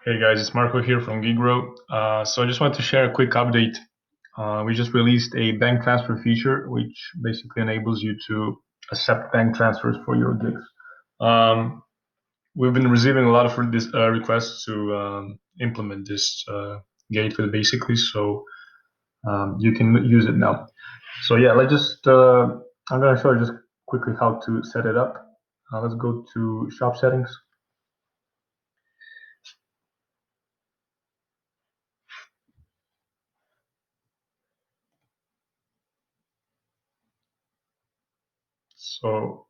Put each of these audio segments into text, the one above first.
Hey guys, it's Marco here from Gigro. So I just wanted to share a quick update. We just released a bank transfer feature, which basically enables you to accept bank transfers for your gigs. We've been receiving a lot of requests to implement this gateway basically, so you can use it now. So yeah, I'm gonna show you just quickly how to set it up. Let's go to shop settings. So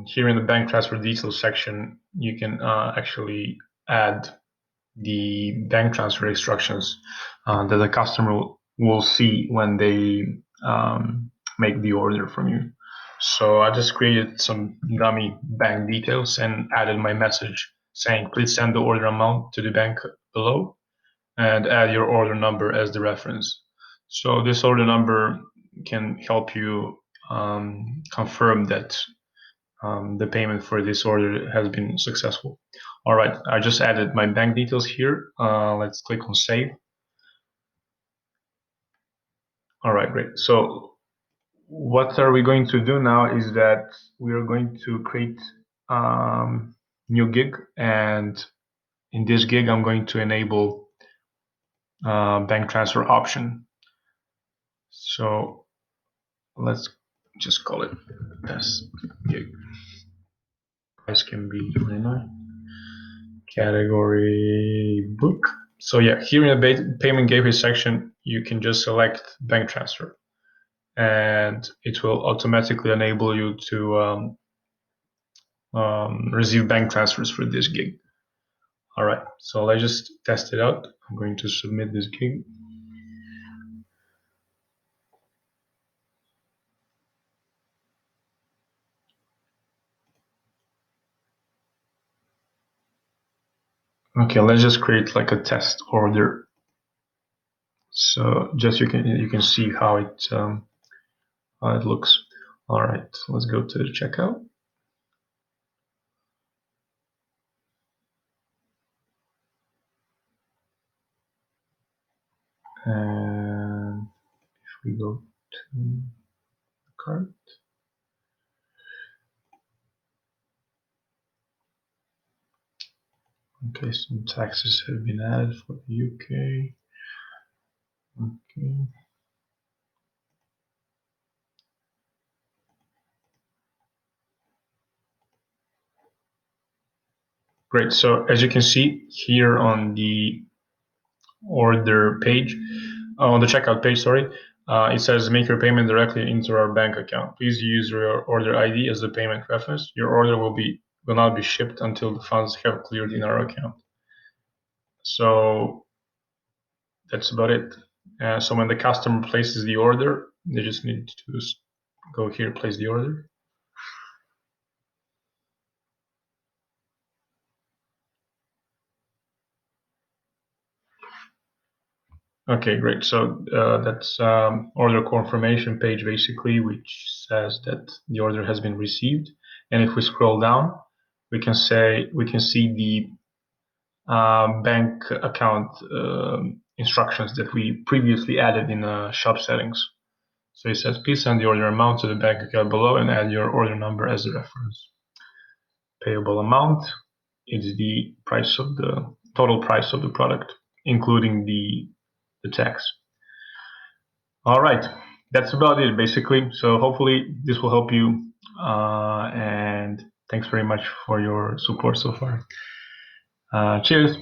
here in the bank transfer details section, you can actually add the bank transfer instructions that the customer will see when they make the order from you. So I just created some dummy bank details and added my message saying, please send the order amount to the bank below and add your order number as the reference. So this order number can help you confirm that the payment for this order has been successful. All right, I just added my bank details here. Let's click on save. All right, great. So what are we going to do now is that we are going to create new gig, and in this gig I'm going to enable bank transfer option. So let's just call it test gig. Price can be 29. Category book. So yeah, here in the payment gateway section, you can just select bank transfer, and it will automatically enable you to receive bank transfers for this gig. All right, so let's just test it out. I'm going to submit this gig. Okay, let's just create like a test order. So just you can see how it looks. All right, let's go to the checkout. And if we go to the cart, okay, some taxes have been added for the UK. Okay. Great. So as you can see here on the order page, on the checkout page, sorry, it says make your payment directly into our bank account. Please use your order ID as the payment reference. Your order will not be shipped until the funds have cleared in our account. So that's about it. So when the customer places the order, they just need to go here, place the order. Okay, great. So that's order confirmation page basically, which says that the order has been received. And if we scroll down, we can see the bank account instructions that we previously added in shop settings. So it says, please send the order amount to the bank account below and add your order number as a reference. Payable amount is the price of the total price of the product, including the tax. All right, that's about it basically. So hopefully this will help you, and thanks very much for your support so far. Cheers.